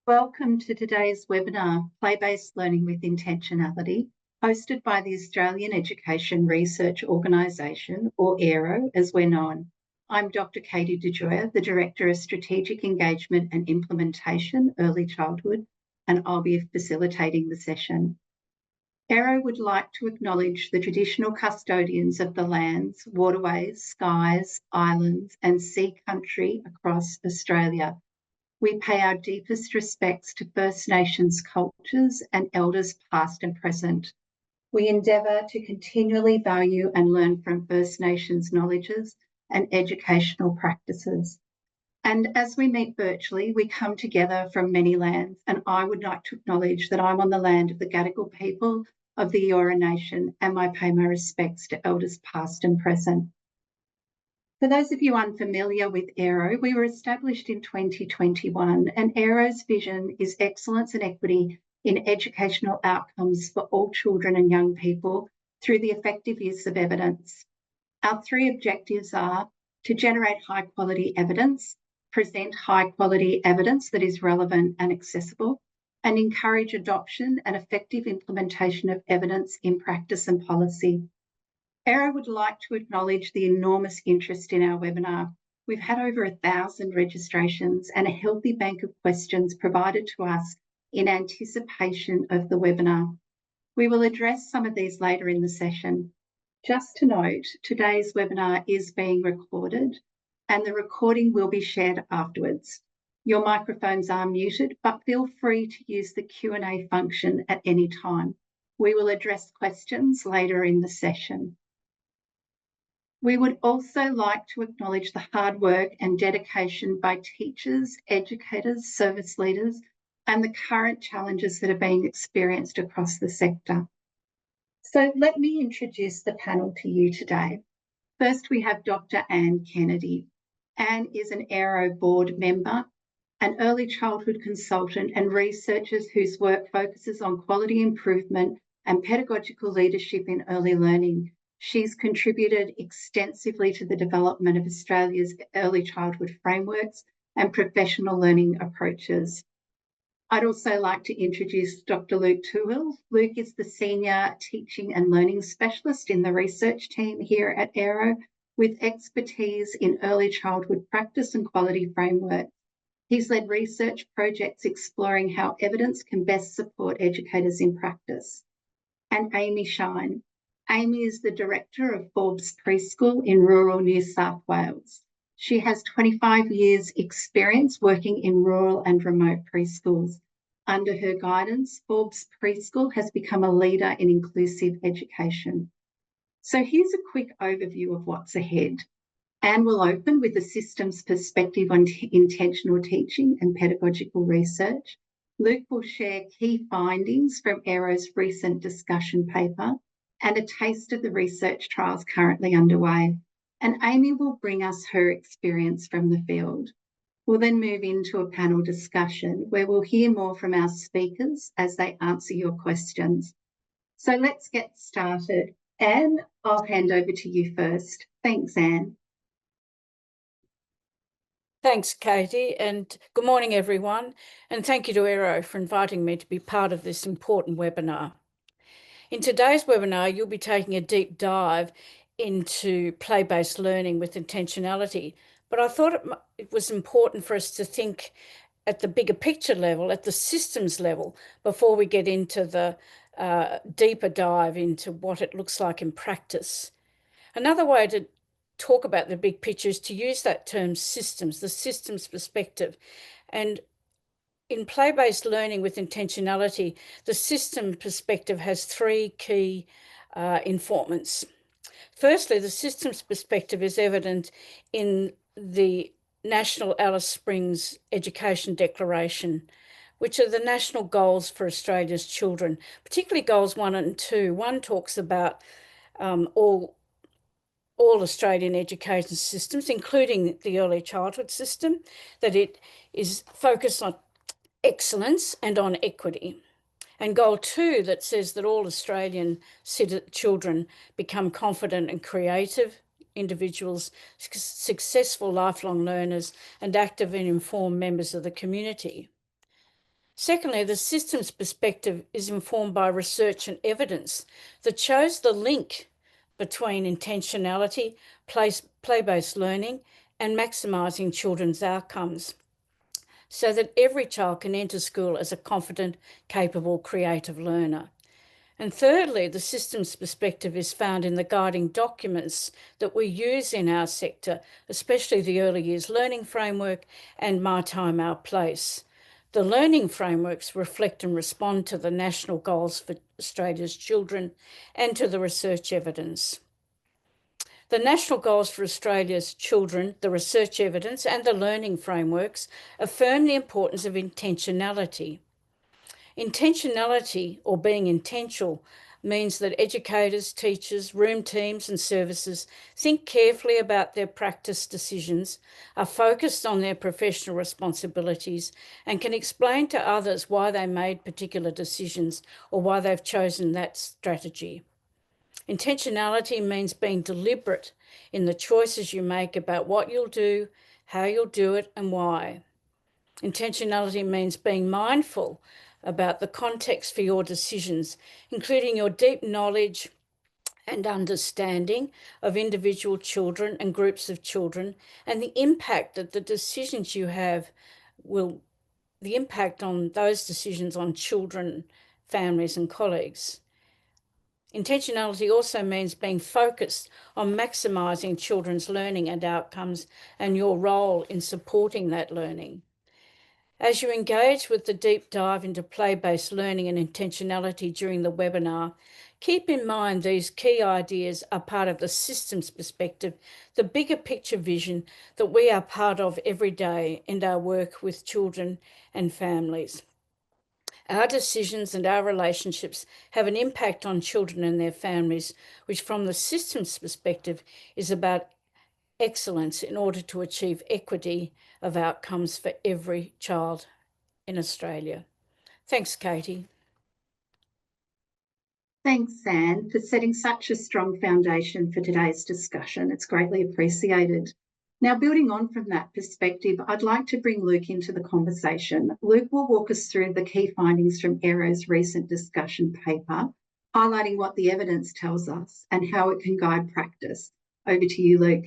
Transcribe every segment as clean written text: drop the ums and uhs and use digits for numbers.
Welcome to today's webinar, Play-Based Learning with Intentionality, hosted by the Australian Education Research Organisation, or AERO as we're known. I'm Dr. Katey De Gioia, the Director of Strategic Engagement and Implementation, Early Childhood, and I'll be facilitating the session. AERO would like to acknowledge the traditional custodians of the lands, waterways, skies, islands, and sea country across Australia. We pay our deepest respects to First Nations cultures and elders past and present. We endeavour to continually value and learn from First Nations knowledges and educational practices. And as we meet virtually, we come together from many lands, and I would like to acknowledge that I'm on the land of the Gadigal people of the Eora Nation, and I pay my respects to elders past and present. For those of you unfamiliar with AERO, we were established in 2021, and AERO's vision is excellence and equity in educational outcomes for all children and young people through the effective use of evidence. Our three objectives are to generate high quality evidence, present high quality evidence that is relevant and accessible, and encourage adoption and effective implementation of evidence in practice and policy. AERO would like to acknowledge the enormous interest in our webinar. We've had over 1,000 registrations and a healthy bank of questions provided to us in anticipation of the webinar. We will address some of these later in the session. Just to note, today's webinar is being recorded and the recording will be shared afterwards. Your microphones are muted, but feel free to use the Q&A function at any time. We will address questions later in the session. We would also like to acknowledge the hard work and dedication by teachers, educators, service leaders, and the current challenges that are being experienced across the sector. So let me introduce the panel to you today. First, we have Dr. Anne Kennedy. Anne is an AERO board member, an early childhood consultant and researcher whose work focuses on quality improvement and pedagogical leadership in early learning. She's contributed extensively to the development of Australia's early childhood frameworks and professional learning approaches. I'd also like to introduce Dr. Luke Touhill. Luke is the Senior Teaching and Learning Specialist in the research team here at AERO, with expertise in early childhood practice and quality framework. He's led research projects exploring how evidence can best support educators in practice. And Amy Shine. Amy is the Director of Forbes Preschool in rural New South Wales. She has 25 years' experience working in rural and remote preschools. Under her guidance, Forbes Preschool has become a leader in inclusive education. So here's a quick overview of what's ahead. Anne will open with a systems perspective on intentional teaching and pedagogical research. Luke will share key findings from AERO's recent discussion paper and a taste of the research trials currently underway. And Amy will bring us her experience from the field. We'll then move into a panel discussion where we'll hear more from our speakers as they answer your questions. So let's get started. Anne, I'll hand over to you first. Thanks, Anne. Thanks, Katey, and good morning, everyone. And thank you to AERO for inviting me to be part of this important webinar. In today's webinar, you'll be taking a deep dive into play-based learning with intentionality, but I thought it was important for us to think at the bigger picture level, at the systems level, before we get into the deeper dive into what it looks like in practice. Another way to talk about the big picture is to use that term systems, the systems perspective. And in play-based learning with intentionality, the system perspective has three key informants. Firstly, the systems perspective is evident in the National Alice Springs Education Declaration, which are the national goals for Australia's children, particularly goals 1 and 2. 1 talks about all Australian education systems, including the early childhood system, that it is focused on excellence and on equity. And goal 2 that says that all Australian children become confident and creative individuals, successful lifelong learners, and active and informed members of the community. Secondly, the systems perspective is informed by research and evidence that shows the link between intentionality, play-based learning, and maximising children's outcomes, so that every child can enter school as a confident, capable, creative learner. And thirdly, the systems perspective is found in the guiding documents that we use in our sector, especially the Early Years Learning Framework and My Time, Our Place. The learning frameworks reflect and respond to the national goals for Australia's children and to the research evidence. The national goals for Australia's children, the research evidence and the learning frameworks affirm the importance of intentionality. Intentionality, or being intentional, means that educators, teachers, room teams and services think carefully about their practice decisions, are focused on their professional responsibilities, and can explain to others why they made particular decisions or why they've chosen that strategy. Intentionality means being deliberate in the choices you make about what you'll do, how you'll do it, and why. Intentionality means being mindful about the context for your decisions, including your deep knowledge and understanding of individual children and groups of children, and the impact that the decisions you have the impact on those decisions on children, families, and colleagues. Intentionality also means being focused on maximising children's learning and outcomes and your role in supporting that learning. As you engage with the deep dive into play-based learning and intentionality during the webinar, keep in mind these key ideas are part of the systems perspective, the bigger picture vision that we are part of every day in our work with children and families. Our decisions and our relationships have an impact on children and their families, which from the systems perspective is about excellence in order to achieve equity of outcomes for every child in Australia. Thanks, Katey. Thanks, Anne, for setting such a strong foundation for today's discussion. It's greatly appreciated. Now, building on from that perspective, I'd like to bring Luke into the conversation. Luke will walk us through the key findings from AERO's recent discussion paper, highlighting what the evidence tells us and how it can guide practice. Over to you, Luke.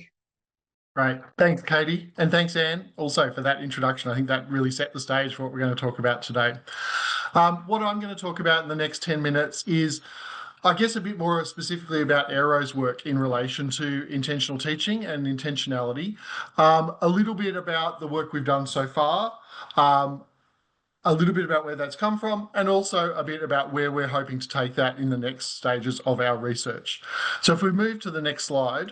Great. Thanks, Katey. And thanks, Anne, also for that introduction. I think that really set the stage for what we're going to talk about today. What I'm going to talk about in the next 10 minutes is, I guess, a bit more specifically about AERO's work in relation to intentional teaching and intentionality, a little bit about the work we've done so far, a little bit about where that's come from, and also a bit about where we're hoping to take that in the next stages of our research. So if we move to the next slide.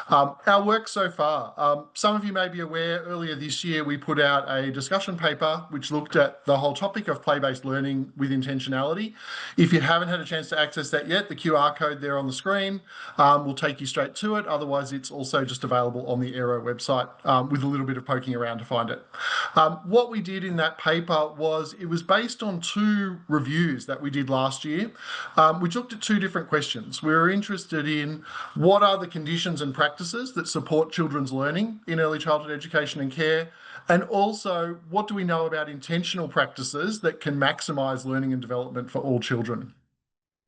Our work so far. Some of you may be aware, earlier this year we put out a discussion paper which looked at the whole topic of play-based learning with intentionality. If you haven't had a chance to access that yet, the QR code there on the screen will take you straight to it. Otherwise, it's also just available on the AERO website with a little bit of poking around to find it. What we did in that paper was, it was based on 2 reviews that we did last year, which looked at 2 different questions. We were interested in what are the conditions and practices that support children's learning in early childhood education and care, and also what do we know about intentional practices that can maximise learning and development for all children.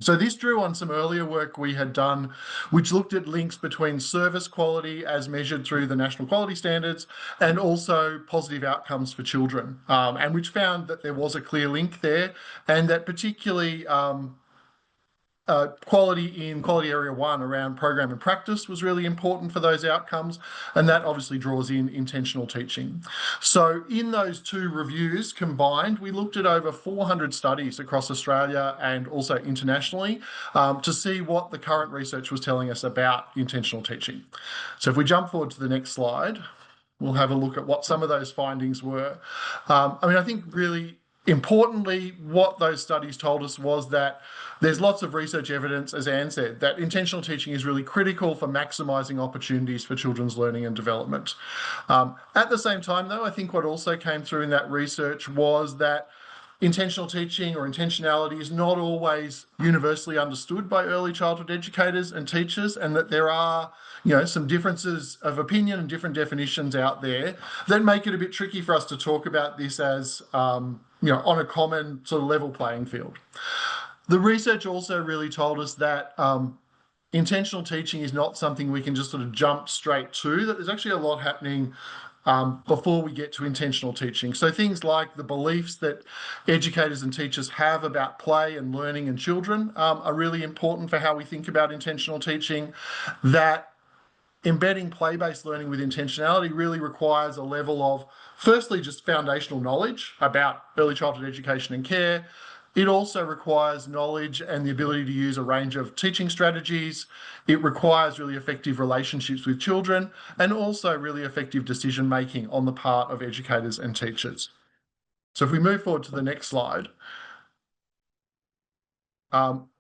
So this drew on some earlier work we had done, which looked at links between service quality as measured through the national quality standards and also positive outcomes for children, and which found that there was a clear link there, and that particularly quality in quality area 1 around program and practice was really important for those outcomes, and that obviously draws in intentional teaching. So in those 2 reviews combined, we looked at over 400 studies across Australia and also internationally to see what the current research was telling us about intentional teaching. So if we jump forward to the next slide, we'll have a look at what some of those findings were. I think really importantly, what those studies told us was that there's lots of research evidence, as Anne said, that intentional teaching is really critical for maximising opportunities for children's learning and development. At the same time, though, I think what also came through in that research was that intentional teaching or intentionality is not always universally understood by early childhood educators and teachers, and that there are, some differences of opinion and different definitions out there that make it a bit tricky for us to talk about this as, on a common sort of level playing field. The research also really told us that intentional teaching is not something we can just sort of jump straight to, that there's actually a lot happening before we get to intentional teaching. So things like the beliefs that educators and teachers have about play and learning in children are really important for how we think about intentional teaching. That embedding play-based learning with intentionality really requires a level of, firstly, just foundational knowledge about early childhood education and care. It also requires knowledge and the ability to use a range of teaching strategies. It requires really effective relationships with children and also really effective decision-making on the part of educators and teachers. So if we move forward to the next slide,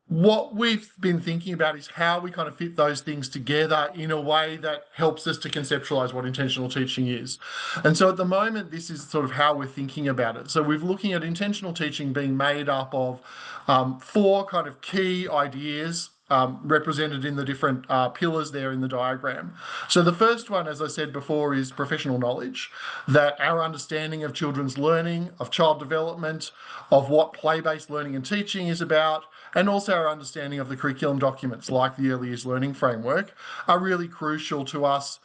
what we've been thinking about is how we kind of fit those things together in a way that helps us to conceptualize what intentional teaching is. And so at the moment, this is sort of how we're thinking about it. So we're looking at intentional teaching being made up of 4 kind of key ideas represented in the different pillars there in the diagram. So the first one, as I said before, is professional knowledge, that our understanding of children's learning, of child development, of what play-based learning and teaching is about, and also our understanding of the curriculum documents like the Early Years Learning Framework are really crucial to us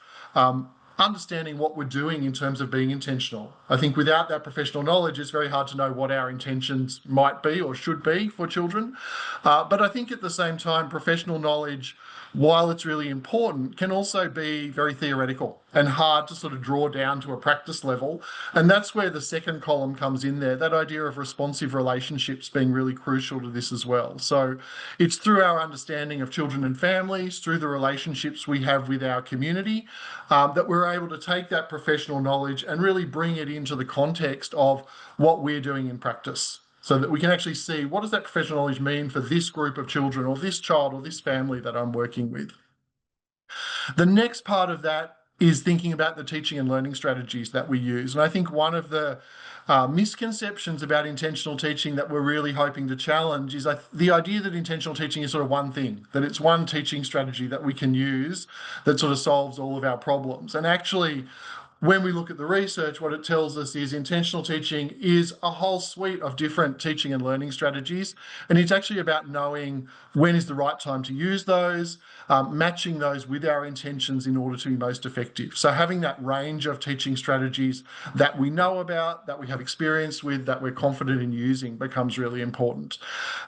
understanding what we're doing in terms of being intentional. I think without that professional knowledge, it's very hard to know what our intentions might be or should be for children. But I think at the same time, professional knowledge, while it's really important, can also be very theoretical and hard to sort of draw down to a practice level. And that's where the second column comes in there, that idea of responsive relationships being really crucial to this as well. So it's through our understanding of children and families, through the relationships we have with our community, that we're able to take that professional knowledge and really bring it into the context of what we're doing in practice, so that we can actually see what does that professional knowledge mean for this group of children or this child or this family that I'm working with. The next part of that is thinking about the teaching and learning strategies that we use. And I think one of the misconceptions about intentional teaching that we're really hoping to challenge is the idea that intentional teaching is sort of one thing, that it's one teaching strategy that we can use that sort of solves all of our problems. And actually, when we look at the research, what it tells us is intentional teaching is a whole suite of different teaching and learning strategies. And it's actually about knowing when is the right time to use those, matching those with our intentions in order to be most effective. So having that range of teaching strategies that we know about, that we have experience with, that we're confident in using becomes really important.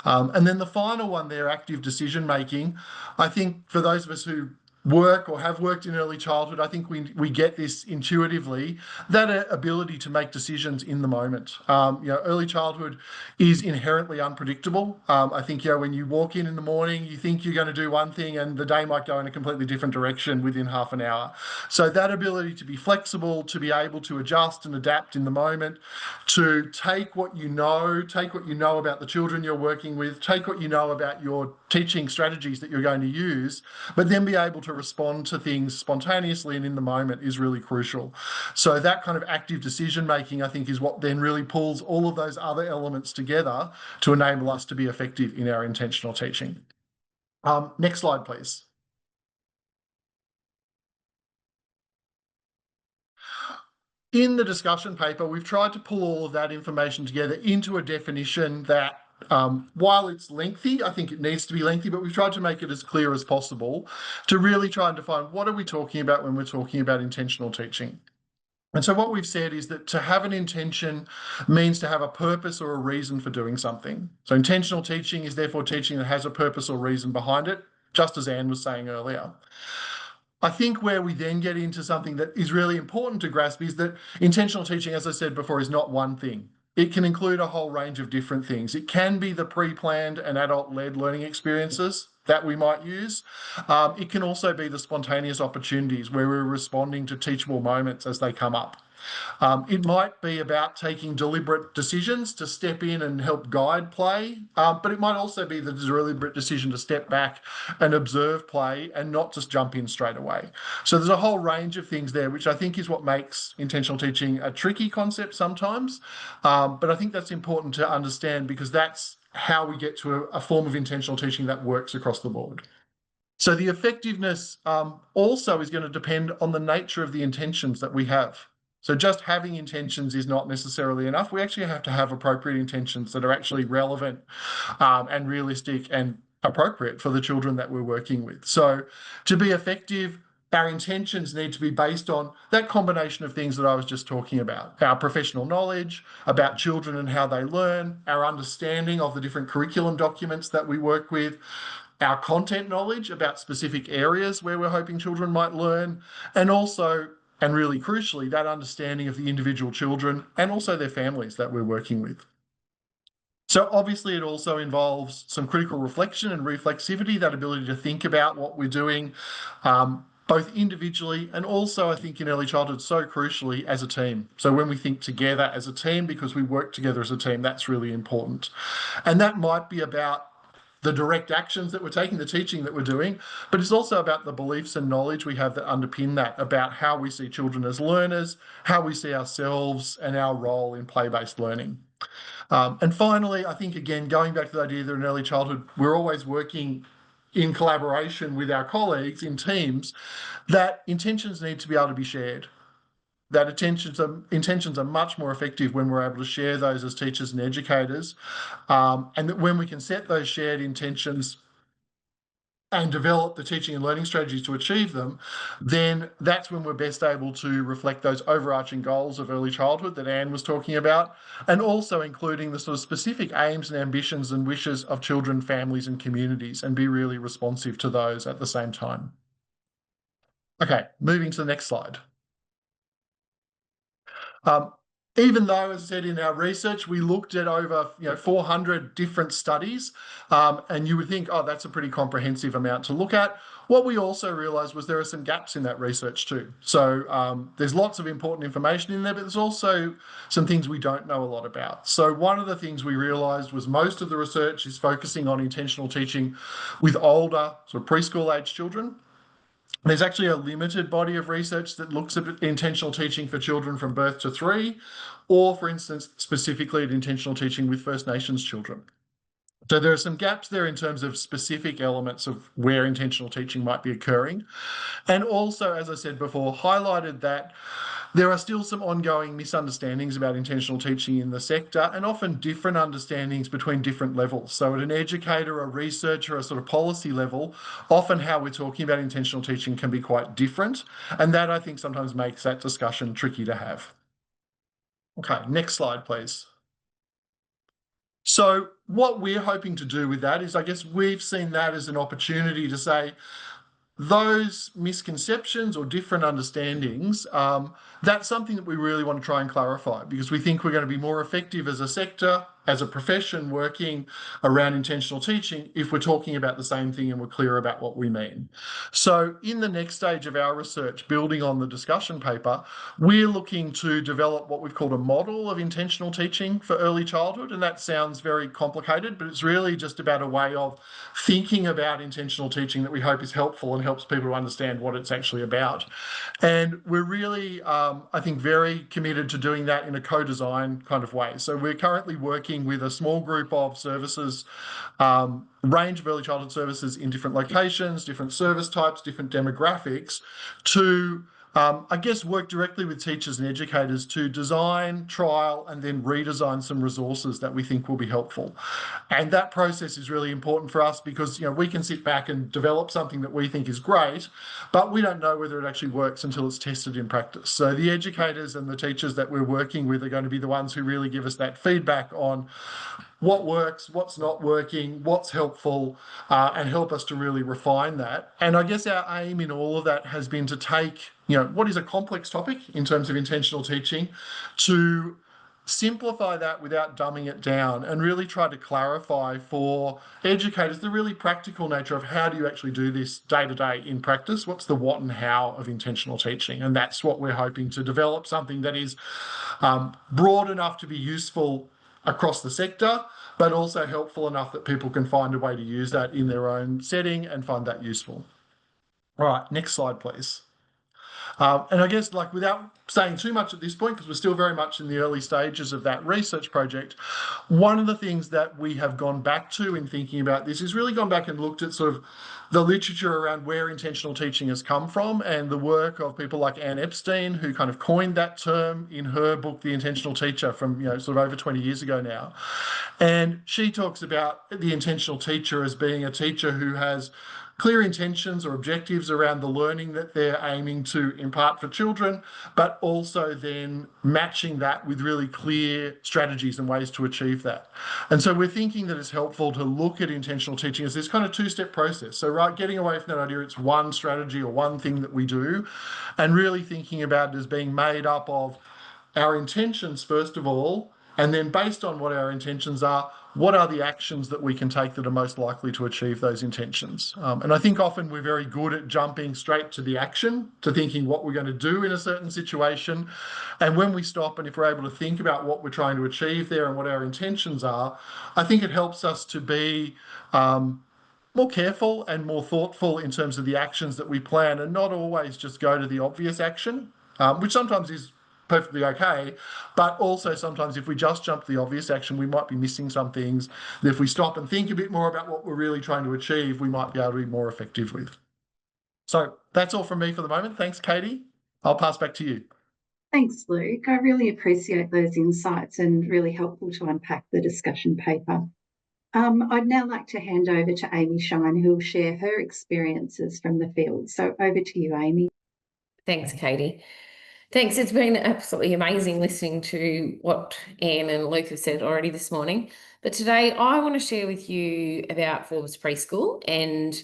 And then the final one there, active decision making, I think for those of us who work or have worked in early childhood, I think we get this intuitively, that ability to make decisions in the moment. Early childhood is inherently unpredictable. I think when you walk in the morning, you think you're going to do one thing and the day might go in a completely different direction within half an hour. So that ability to be flexible, to be able to adjust and adapt in the moment, to take what you know about the children you're working with, take what you know about your teaching strategies that you're going to use, but then be able to respond to things spontaneously and in the moment is really crucial. So that kind of active decision making, I think, is what then really pulls all of those other elements together to enable us to be effective in our intentional teaching. Next slide, please. In the discussion paper, we've tried to pull all of that information together into a definition that while it's lengthy, I think it needs to be lengthy, but we've tried to make it as clear as possible to really try and define what are we talking about when we're talking about intentional teaching. And so what we've said is that to have an intention means to have a purpose or a reason for doing something. So intentional teaching is therefore teaching that has a purpose or reason behind it, just as Anne was saying earlier. I think where we then get into something that is really important to grasp is that intentional teaching, as I said before, is not one thing. It can include a whole range of different things. It can be the pre-planned and adult-led learning experiences that we might use. It can also be the spontaneous opportunities where we're responding to teachable moments as they come up. It might be about taking deliberate decisions to step in and help guide play, but it might also be the deliberate decision to step back and observe play and not just jump in straight away. So there's a whole range of things there, which I think is what makes intentional teaching a tricky concept sometimes. But I think that's important to understand, because that's how we get to a form of intentional teaching that works across the board. So the effectiveness also is going to depend on the nature of the intentions that we have. So just having intentions is not necessarily enough. We actually have to have appropriate intentions that are actually relevant and realistic and appropriate for the children that we're working with. So to be effective, our intentions need to be based on that combination of things that I was just talking about: our professional knowledge about children and how they learn, our understanding of the different curriculum documents that we work with, our content knowledge about specific areas where we're hoping children might learn, and also, and really crucially, that understanding of the individual children and also their families that we're working with. So obviously it also involves some critical reflection and reflexivity, that ability to think about what we're doing, both individually and also, I think, in early childhood, so crucially, as a team. So when we think together as a team, because we work together as a team, that's really important. And that might be about the direct actions that we're taking, the teaching that we're doing, but it's also about the beliefs and knowledge we have that underpin that, about how we see children as learners, how we see ourselves and our role in play-based learning. And finally, I think, again, going back to the idea that in early childhood, we're always working in collaboration with our colleagues in teams, that intentions need to be able to be shared. That intentions are much more effective when we're able to share those as teachers and educators, and that when we can set those shared intentions and develop the teaching and learning strategies to achieve them, then that's when we're best able to reflect those overarching goals of early childhood that Anne was talking about, and also including the sort of specific aims and ambitions and wishes of children, families, and communities, and be really responsive to those at the same time. Okay, moving to the next slide. Even though, as I said, in our research, we looked at over 400 different studies, and you would think, oh, that's a pretty comprehensive amount to look at. What we also realised was there are some gaps in that research too. So there's lots of important information in there, but there's also some things we don't know a lot about. So one of the things we realised was most of the research is focusing on intentional teaching with older, sort of preschool-age children. There's actually a limited body of research that looks at intentional teaching for children from birth to 3, or, for instance, specifically at intentional teaching with First Nations children. So there are some gaps there in terms of specific elements of where intentional teaching might be occurring. And also, as I said before, highlighted that there are still some ongoing misunderstandings about intentional teaching in the sector, and often different understandings between different levels. So at an educator, a researcher, a sort of policy level, often how we're talking about intentional teaching can be quite different. And that, I think, sometimes makes that discussion tricky to have. Okay, next slide, please. So what we're hoping to do with that is, I guess we've seen that as an opportunity to say, those misconceptions or different understandings, that's something that we really want to try and clarify, because we think we're going to be more effective as a sector, as a profession working around intentional teaching, if we're talking about the same thing and we're clear about what we mean. So in the next stage of our research, building on the discussion paper, we're looking to develop what we've called a model of intentional teaching for early childhood. And that sounds very complicated, but it's really just about a way of thinking about intentional teaching that we hope is helpful and helps people to understand what it's actually about. And we're really, I think, very committed to doing that in a co-design kind of way. So we're currently working with a small group of services, range of early childhood services in different locations, different service types, different demographics, to I guess work directly with teachers and educators to design, trial, and then redesign some resources that we think will be helpful. And that process is really important for us because, we can sit back and develop something that we think is great, but we don't know whether it actually works until it's tested in practice. So the educators and the teachers that we're working with are going to be the ones who really give us that feedback on what works, what's not working, what's helpful, and help us to really refine that. And I guess our aim in all of that has been to take, what is a complex topic in terms of intentional teaching, to simplify that without dumbing it down and really try to clarify for educators the really practical nature of how do you actually do this day to day in practice? What's the what and how of intentional teaching? And that's what we're hoping to develop, something that is broad enough to be useful across the sector, but also helpful enough that people can find a way to use that in their own setting and find that useful. All right, next slide, please. And I guess, like, without saying too much at this point, because we're still very much in the early stages of that research project, one of the things that we have gone back to in thinking about this is really gone back and looked at sort of the literature around where intentional teaching has come from and the work of people like Anne Epstein, who kind of coined that term in her book, The Intentional Teacher, from, sort of over 20 years ago now. And she talks about the intentional teacher as being a teacher who has clear intentions or objectives around the learning that they're aiming to impart for children, but also then matching that with really clear strategies and ways to achieve that. And so we're thinking that it's helpful to look at intentional teaching as this kind of two-step process. So, right, getting away from that idea it's one strategy or one thing that we do, and really thinking about it as being made up of our intentions, first of all, and then based on what our intentions are, what are the actions that we can take that are most likely to achieve those intentions? And I think often we're very good at jumping straight to the action, to thinking what we're going to do in a certain situation. And when we stop and if we're able to think about what we're trying to achieve there and what our intentions are, I think it helps us to be more careful and more thoughtful in terms of the actions that we plan, and not always just go to the obvious action, which sometimes is perfectly okay, but also sometimes if we just jump to the obvious action, we might be missing some things that if we stop and think a bit more about what we're really trying to achieve, we might be able to be more effective with. So that's all from me for the moment. Thanks, Katey. I'll pass back to you. Thanks, Luke. I really appreciate those insights and really helpful to unpack the discussion paper. I'd now like to hand over to Amy Shine, who will share her experiences from the field. So over to you, Amy. Thanks, Katey. Thanks. It's been absolutely amazing listening to what Anne and Luke have said already this morning. But today I want to share with you about Forbes Preschool and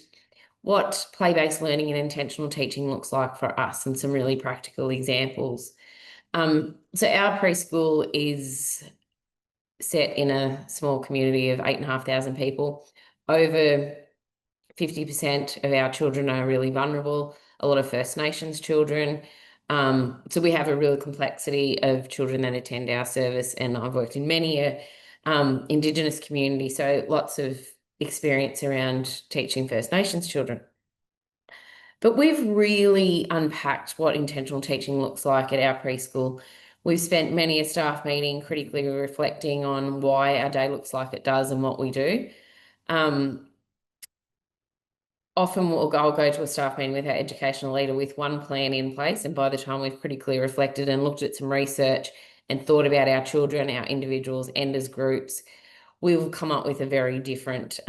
what play-based learning and intentional teaching looks like for us and some really practical examples. So our preschool is set in a small community of 8,500 people. Over 50% of our children are really vulnerable, a lot of First Nations children. So we have a real complexity of children that attend our service, and I've worked in many Indigenous communities, so lots of experience around teaching First Nations children. But we've really unpacked what intentional teaching looks like at our preschool. We've spent many a staff meeting critically reflecting on why our day looks like it does and what we do. Often I'll go to a staff meeting with our educational leader with one plan in place, and by the time we've critically reflected and looked at some research and thought about our children, our individuals, and as groups, we will come up with a very different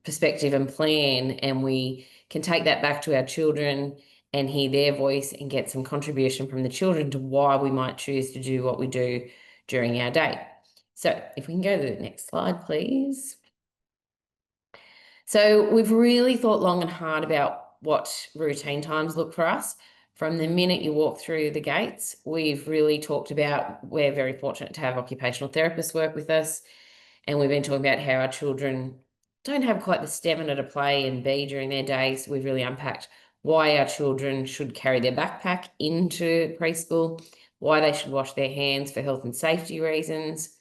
perspective and plan, and we can take that back to our children and hear their voice and get some contribution from the children to why we might choose to do what we do during our day. So if we can go to the next slide, please. So we've really thought long and hard about what routine times look for us. From the minute you walk through the gates, we've really talked about, we're very fortunate to have occupational therapists work with us, and we've been talking about how our children don't have quite the stamina to play and be during their days. We've really unpacked why our children should carry their backpack into preschool, why they should wash their hands for health and safety reasons.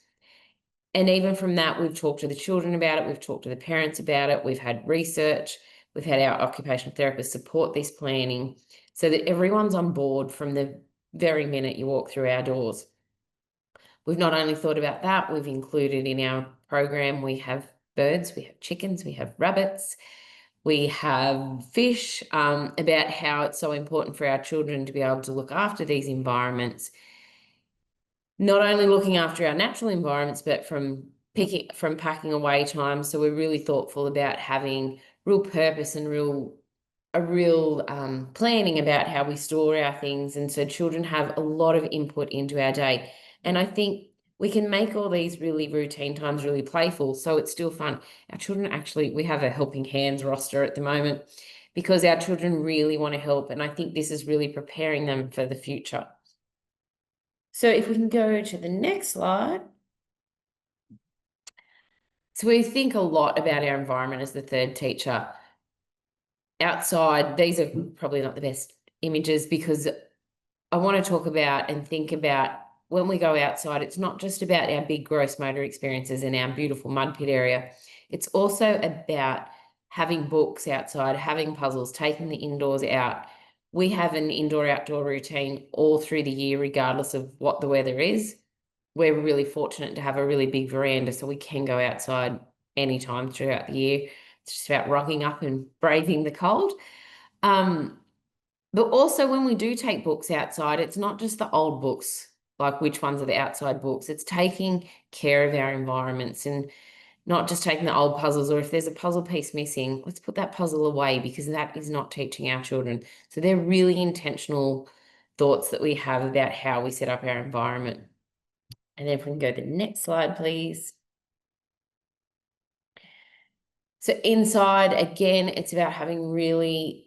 And even from that, we've talked to the children about it, we've talked to the parents about it, we've had research, we've had our occupational therapists support this planning so that everyone's on board from the very minute you walk through our doors. We've not only thought about that, we've included in our program, we have birds, we have chickens, we have rabbits, we have fish, about how it's so important for our children to be able to look after these environments, not only looking after our natural environments, but from packing away time. So we're really thoughtful about having real purpose and a real planning about how we store our things. And so children have a lot of input into our day. And I think we can make all these really routine times really playful, so it's still fun. Our children actually, we have a helping hands roster at the moment because our children really want to help. And I think this is really preparing them for the future. So if we can go to the next slide. So we think a lot about our environment as the third teacher. Outside, these are probably not the best images because I want to talk about and think about when we go outside, it's not just about our big gross motor experiences in our beautiful mud pit area. It's also about having books outside, having puzzles, taking the indoors out. We have an indoor-outdoor routine all through the year, regardless of what the weather is. We're really fortunate to have a really big veranda, so we can go outside anytime throughout the year. It's just about rocking up and braving the cold. But also when we do take books outside, it's not just the old books, like which ones are the outside books. It's taking care of our environments and not just taking the old puzzles, or if there's a puzzle piece missing, let's put that puzzle away because that is not teaching our children. So they're really intentional thoughts that we have about how we set up our environment. And then if we can go to the next slide, please. So inside, again, it's about having really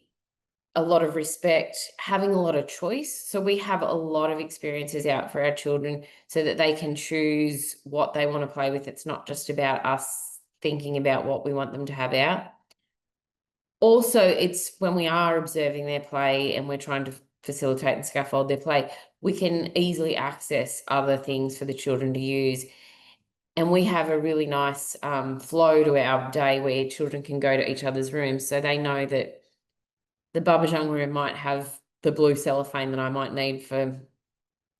a lot of respect, having a lot of choice. So we have a lot of experiences out for our children so that they can choose what they want to play with. It's not just about us thinking about what we want them to have out. Also, it's when we are observing their play and we're trying to facilitate and scaffold their play, we can easily access other things for the children to use. And we have a really nice flow to our day where children can go to each other's rooms. So they know that the Babajang room might have the blue cellophane that I might need for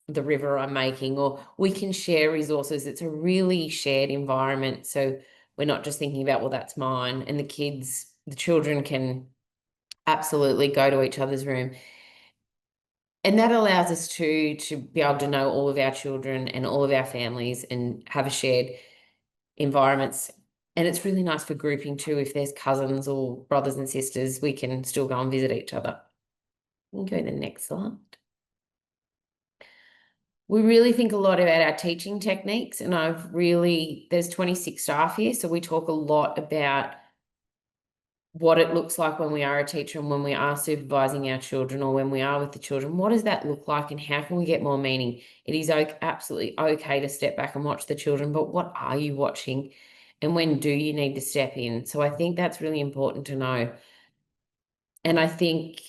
the river I'm making, or we can share resources. It's a really shared environment. So we're not just thinking about, well, that's mine. And the children can absolutely go to each other's room. And that allows us to be able to know all of our children and all of our families and have a shared environments. And it's really nice for grouping too. If there's cousins or brothers and sisters, we can still go and visit each other. We can go to the next slide. We really think a lot about our teaching techniques, and there's 26 staff here, so we talk a lot about what it looks like when we are a teacher and when we are supervising our children or when we are with the children. What does that look like and how can we get more meaning? It is absolutely okay to step back and watch the children, but what are you watching and when do you need to step in? So I think that's really important to know. And I think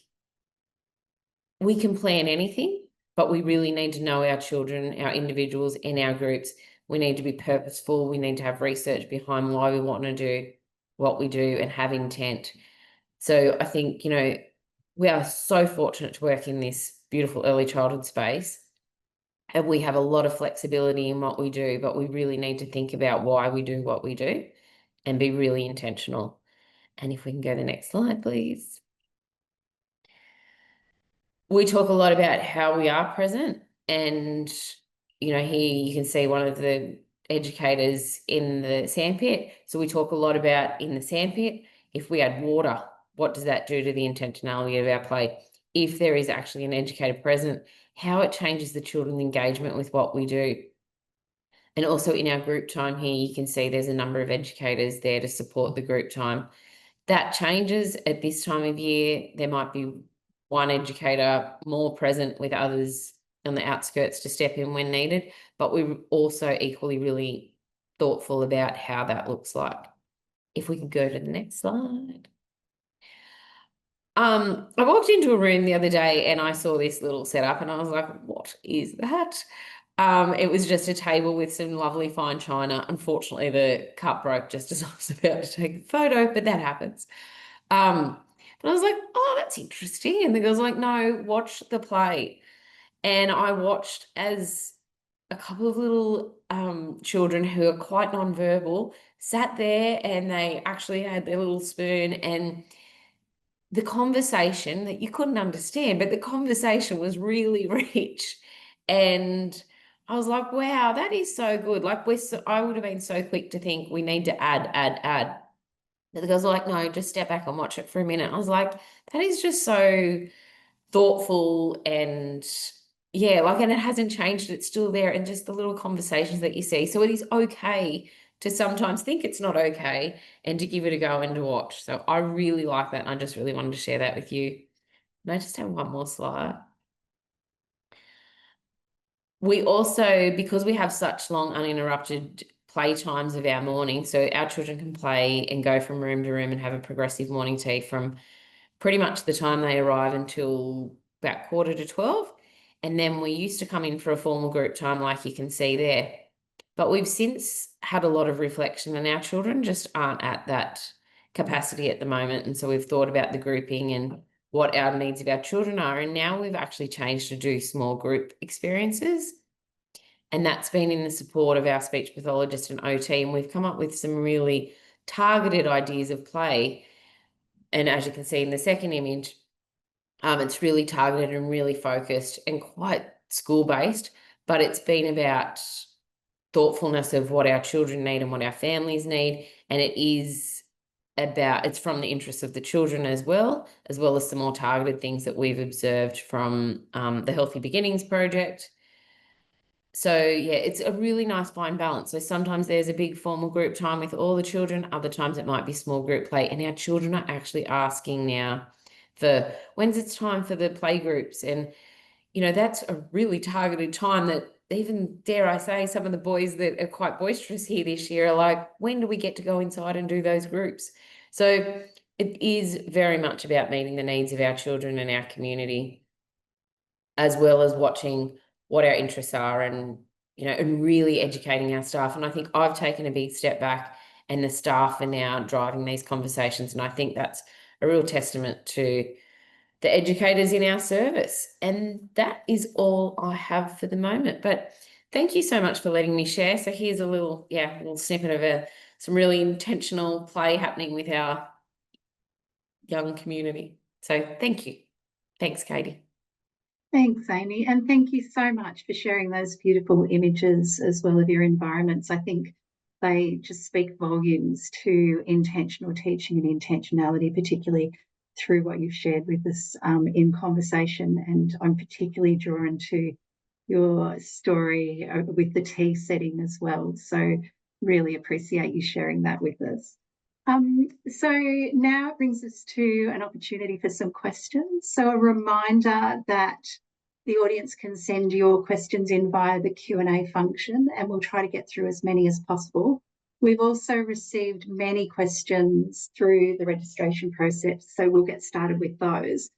we can plan anything, but we really need to know our children, our individuals, and our groups. We need to be purposeful. We need to have research behind why we want to do what we do and have intent. So I think, we are so fortunate to work in this beautiful early childhood space. And we have a lot of flexibility in what we do, but we really need to think about why we do what we do and be really intentional. And if we can go to the next slide, please. We talk a lot about how we are present, and here you can see one of the educators in the sandpit. So we talk a lot about in the sandpit, if we add water, what does that do to the intentionality of our play? If there is actually an educator present, how it changes the children's engagement with what we do. And also in our group time here, you can see there's a number of educators there to support the group time. That changes at this time of year. There might be one educator more present with others on the outskirts to step in when needed, but we're also equally really thoughtful about how that looks like. If we could go to the next slide. I walked into a room the other day and I saw this little setup and I was like, what is that? It was just a table with some lovely fine china. Unfortunately, the cup broke just as I was about to take the photo, but that happens. But I was like, oh, that's interesting. And the girl's like, no, watch the play. And I watched as a couple of little children who are quite nonverbal sat there and they actually had their little spoon, and the conversation that you couldn't understand, but the conversation was really rich. And I was like, wow, that is so good. Like I would have been so quick to think we need to add. But the girls were like, no, just step back and watch it for a minute. I was like, that is just so thoughtful, and and it hasn't changed. It's still there, and just the little conversations that you see. So it is okay to sometimes think it's not okay and to give it a go and to watch. So I really like that. And I just really wanted to share that with you. And I just have one more slide. We also, because we have such long uninterrupted play times of our morning, so our children can play and go from room to room and have a progressive morning tea from pretty much the time they arrive until about 11:45. And then we used to come in for a formal group time, like you can see there. But we've since had a lot of reflection, and our children just aren't at that capacity at the moment. And so we've thought about the grouping and what our needs of our children are. And now we've actually changed to do small group experiences. And that's been in the support of our speech pathologist and OT. And we've come up with some really targeted ideas of play. And as you can see in the second image, it's really targeted and really focused and quite school-based, but it's been about thoughtfulness of what our children need and what our families need. And it's from the interests of the children as well as some more targeted things that we've observed from the Healthy Beginnings project. So yeah, it's a really nice fine balance. So sometimes there's a big formal group time with all the children, other times it might be small group play, and our children are actually asking now for when's it's time for the play groups. And that's a really targeted time that even, dare I say, some of the boys that are quite boisterous here this year are like, when do we get to go inside and do those groups? So it is very much about meeting the needs of our children and our community, as well as watching what our interests are and really educating our staff. And I think I've taken a big step back, and the staff are now driving these conversations. And I think that's a real testament to the educators in our service. And that is all I have for the moment. But thank you so much for letting me share. So here's a little snippet of some really intentional play happening with our young community. So thank you. Thanks, Katey. Thanks, Amy. And thank you so much for sharing those beautiful images as well of your environments. I think they just speak volumes to intentional teaching and intentionality, particularly through what you've shared with us in conversation. And I'm particularly drawn to your story with the tea setting as well. So really appreciate you sharing that with us. So now it brings us to an opportunity for some questions. So a reminder that the audience can send your questions in via the Q&A function, and we'll try to get through as many as possible. We've also received many questions through the registration process, so we'll get started with those.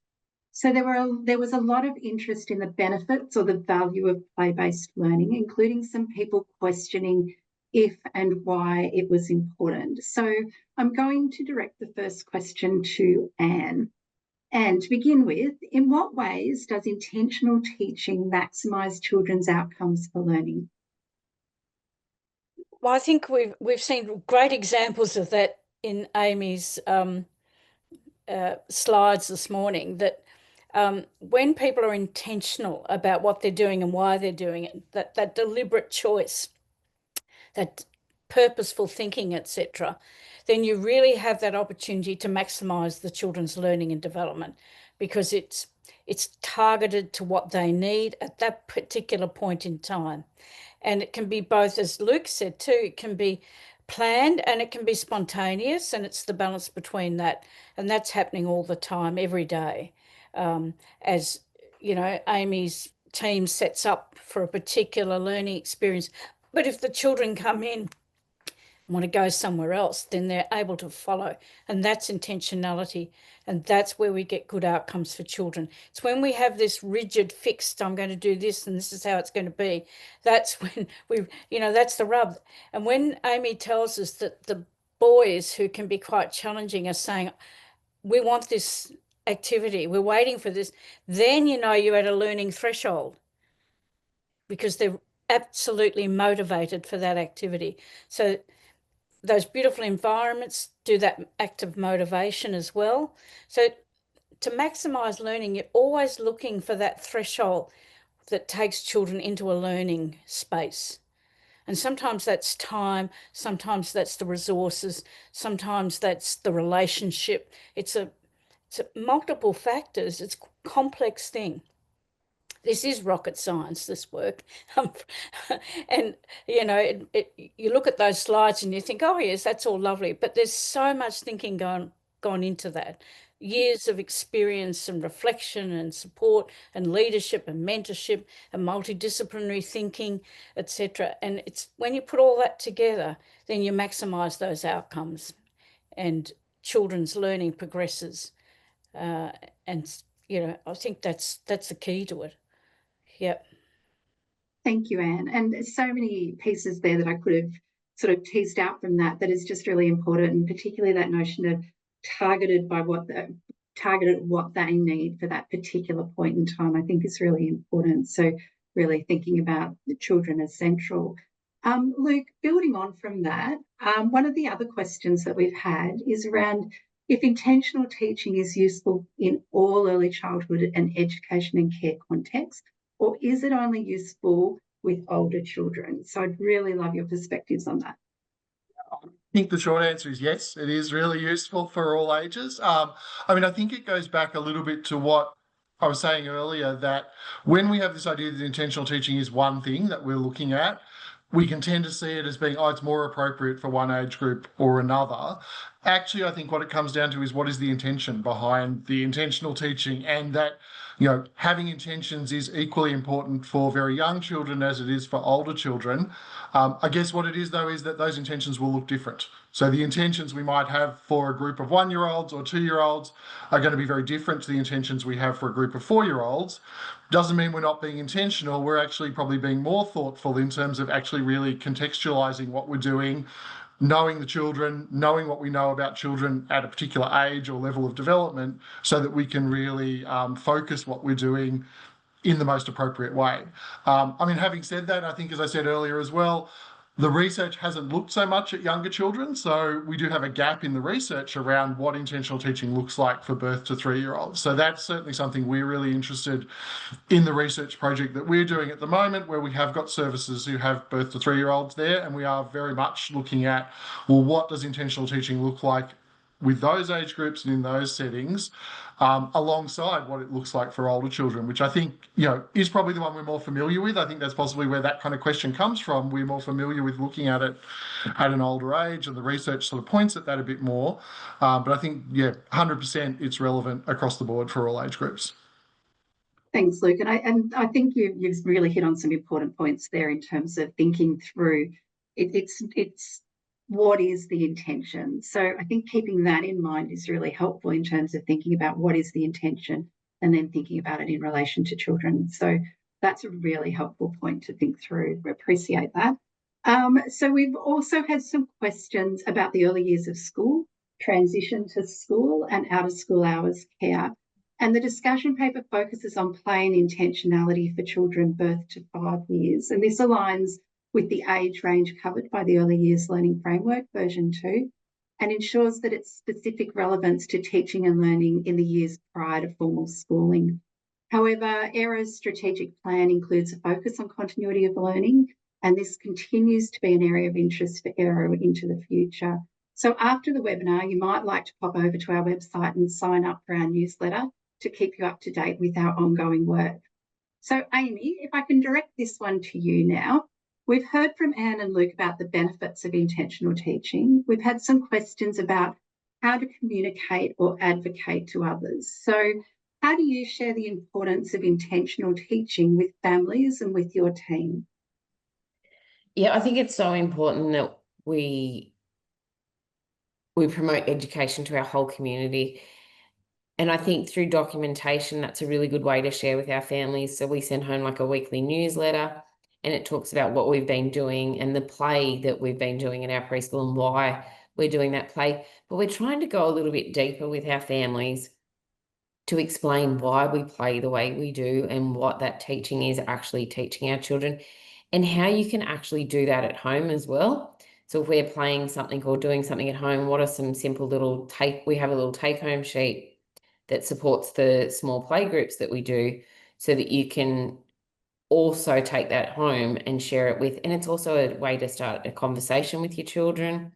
So there was a lot of interest in the benefits or the value of play-based learning, including some people questioning if and why it was important. So I'm going to direct the first question to Anne. And to begin with, in what ways does intentional teaching maximise children's outcomes for learning? Well, I think we've seen great examples of that in Amy's slides this morning, that when people are intentional about what they're doing and why they're doing it, that deliberate choice, that purposeful thinking, etc., then you really have that opportunity to maximise the children's learning and development, because it's targeted to what they need at that particular point in time. And it can be both, as Luke said too, it can be planned and it can be spontaneous, and it's the balance between that. And that's happening all the time, every day. As Amy's team sets up for a particular learning experience. But if the children come in and want to go somewhere else, then they're able to follow. And that's intentionality. And that's where we get good outcomes for children. It's when we have this rigid, fixed, I'm going to do this and this is how it's going to be. That's when that's the rub. And when Amy tells us that the boys who can be quite challenging are saying, we want this activity, we're waiting for this, then you're at a learning threshold, because they're absolutely motivated for that activity. So those beautiful environments do that act of motivation as well. So to maximise learning, you're always looking for that threshold that takes children into a learning space. And sometimes that's time, sometimes that's the resources, sometimes that's the relationship. It's multiple factors. It's a complex thing. This is rocket science, this work. And, you look at those slides and you think, oh, yes, that's all lovely. But there's so much thinking gone into that. years of experience and reflection and support and leadership and mentorship and multidisciplinary thinking, etc. And it's when you put all that together, then you maximise those outcomes and children's learning progresses. And, you know, I think that's the key to it. Yep. Thank you, Anne. And there's so many pieces there that I could have sort of teased out from that is just really important, and particularly that notion of targeted what they need for that particular point in time, I think is really important. So really thinking about the children as central. Luke, building on from that, one of the other questions that we've had is around if intentional teaching is useful in all early childhood and education and care contexts, or is it only useful with older children? So I'd really love your perspectives on that. I think the short answer is yes, it is really useful for all ages. I mean, I think it goes back a little bit to what I was saying earlier, that when we have this idea that intentional teaching is one thing that we're looking at, we can tend to see it as being, oh, it's more appropriate for one age group or another. Actually, I think what it comes down to is what is the intention behind the intentional teaching, and that, you know, having intentions is equally important for very young children as it is for older children. I guess what it is, though, is that those intentions will look different. So the intentions we might have for a group of 1-year-olds or 2-year-olds are going to be very different to the intentions we have for a group of 4-year-olds. Doesn't mean we're not being intentional. We're actually probably being more thoughtful in terms of actually really contextualizing what we're doing, knowing the children, knowing what we know about children at a particular age or level of development, so that we can really focus what we're doing in the most appropriate way. I mean, having said that, I think, as I said earlier as well, the research hasn't looked so much at younger children, so we do have a gap in the research around what intentional teaching looks like for birth to 3-year-olds. So that's certainly something we're really interested in the research project that we're doing at the moment, where we have got services who have birth to 3-year-olds there, and we are very much looking at, well, what does intentional teaching look like with those age groups and in those settings, alongside what it looks like for older children, which I think, you know, is probably the one we're more familiar with. I think that's possibly where that kind of question comes from. We're more familiar with looking at it at an older age, and the research sort of points at that a bit more. But I think, yeah, 100% it's relevant across the board for all age groups. Thanks, Luke. And I think you've really hit on some important points there in terms of thinking through it's what is the intention. So I think keeping that in mind is really helpful in terms of thinking about what is the intention and then thinking about it in relation to children. So that's a really helpful point to think through. We appreciate that. So we've also had some questions about the early years of school, transition to school, and out of school hours care. And the discussion paper focuses on play and intentionality for children birth to 5 years. And this aligns with the age range covered by the Early Years Learning Framework, version 2, and ensures that its specific relevance to teaching and learning in the years prior to formal schooling. However, AERO's strategic plan includes a focus on continuity of learning, and this continues to be an area of interest for AERO into the future. So after the webinar, you might like to pop over to our website and sign up for our newsletter to keep you up to date with our ongoing work. So Amy, if I can direct this one to you now. We've heard from Anne and Luke about the benefits of intentional teaching. We've had some questions about how to communicate or advocate to others. So how do you share the importance of intentional teaching with families and with your team? Yeah, I think it's so important that we promote education to our whole community. And I think through documentation, that's a really good way to share with our families. So we send home like a weekly newsletter, and it talks about what we've been doing and the play that we've been doing in our preschool and why we're doing that play. But we're trying to go a little bit deeper with our families to explain why we play the way we do and what that teaching is actually teaching our children, and how you can actually do that at home as well. So if we're playing something or doing something at home, what are some simple little we have a little take-home sheet that supports the small play groups that we do, so that you can also take that home and share it with, and it's also a way to start a conversation with your children.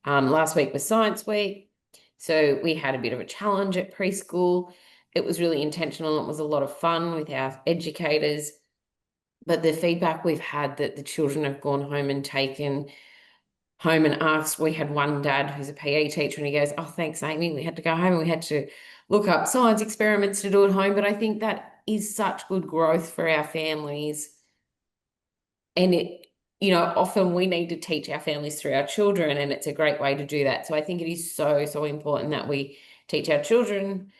Last week was Science Week, so we had a bit of a challenge at preschool. It was really intentional. It was a lot of fun with our educators, but the feedback we've had that the children have gone home and taken home and asked, we had one dad who's a PE teacher, and he goes, oh, thanks, Amy. We had to go home and we had to look up science experiments to do at home. But I think that is such good growth for our families. And often we need to teach our families through our children, and it's a great way to do that. So I think it is so, so important that we teach our children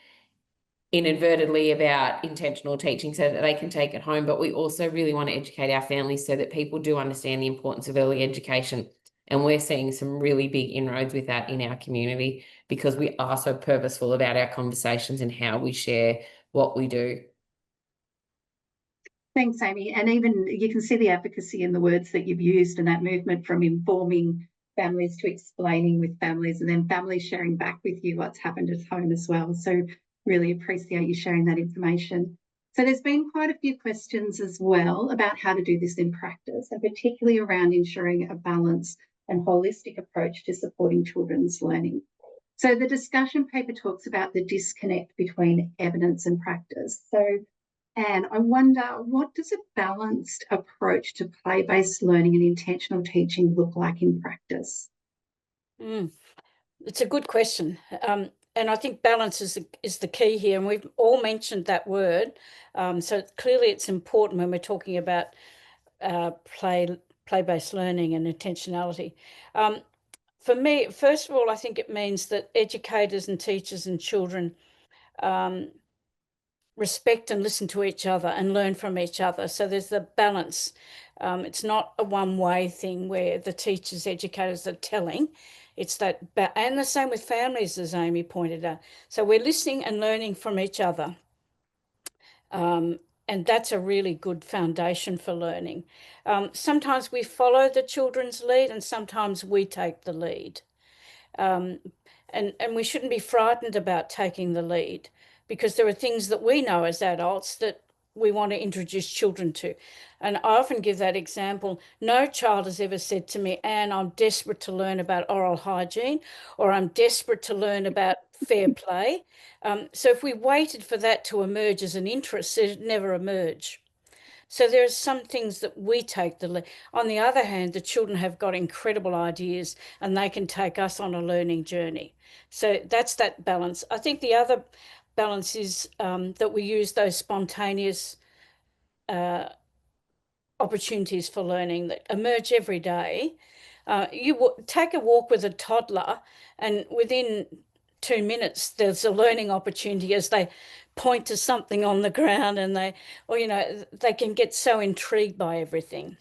inadvertently about intentional teaching so that they can take it home. But we also really want to educate our families so that people do understand the importance of early education. And we're seeing some really big inroads with that in our community because we are so purposeful about our conversations and how we share what we do. Thanks, Amy. And even you can see the advocacy in the words that you've used and that movement from informing families to explaining with families, and then families sharing back with you what's happened at home as well. So really appreciate you sharing that information. So there's been quite a few questions as well about how to do this in practice, and particularly around ensuring a balanced and holistic approach to supporting children's learning. So the discussion paper talks about the disconnect between evidence and practice. So and I wonder, what does a balanced approach to play-based learning and intentional teaching look like in practice? It's a good question. And I think balance is the key here. And we've all mentioned that word. So clearly it's important when we're talking about play-based learning and intentionality. For me, first of all, I think it means that educators and teachers and children respect and listen to each other and learn from each other. So there's the balance. It's not a one-way thing where the teachers, educators are telling. It's that, and the same with families, as Amy pointed out. So we're listening and learning from each other. And that's a really good foundation for learning. Sometimes we follow the children's lead and sometimes we take the lead. And we shouldn't be frightened about taking the lead, because there are things that we know as adults that we want to introduce children to. And I often give that example. No child has ever said to me, Anne, I'm desperate to learn about oral hygiene, or I'm desperate to learn about fair play. So if we waited for that to emerge as an interest, it'd never emerge. So there are some things that we take the lead. On the other hand, the children have got incredible ideas and they can take us on a learning journey. So that's that balance. I think the other balance is that we use those spontaneous opportunities for learning that emerge every day. You take a walk with a toddler and within 2 minutes there's a learning opportunity as they point to something on the ground and they can get so intrigued by everything.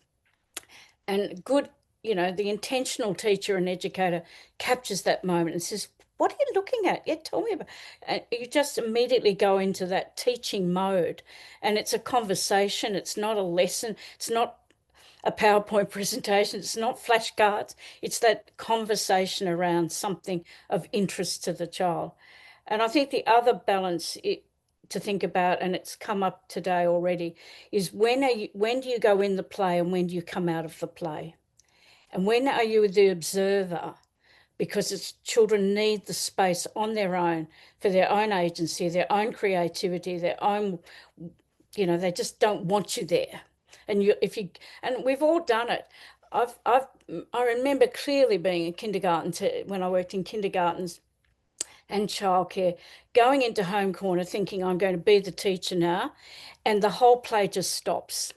And good, the intentional teacher and educator captures that moment and says, what are you looking at? Yeah, tell me about. And you just immediately go into that teaching mode, and it's a conversation. It's not a lesson. It's not a PowerPoint presentation. It's not flashcards. It's that conversation around something of interest to the child. And I think the other balance to think about, and it's come up today already, is when do you go in the play and when do you come out of the play? And when are you the observer? Because children need the space on their own for their own agency, their own creativity, their own, they just don't want you there. And we've all done it. I remember clearly being in kindergarten when I worked in kindergartens and childcare, going into home corner thinking I'm going to be the teacher now, and the whole play just stops.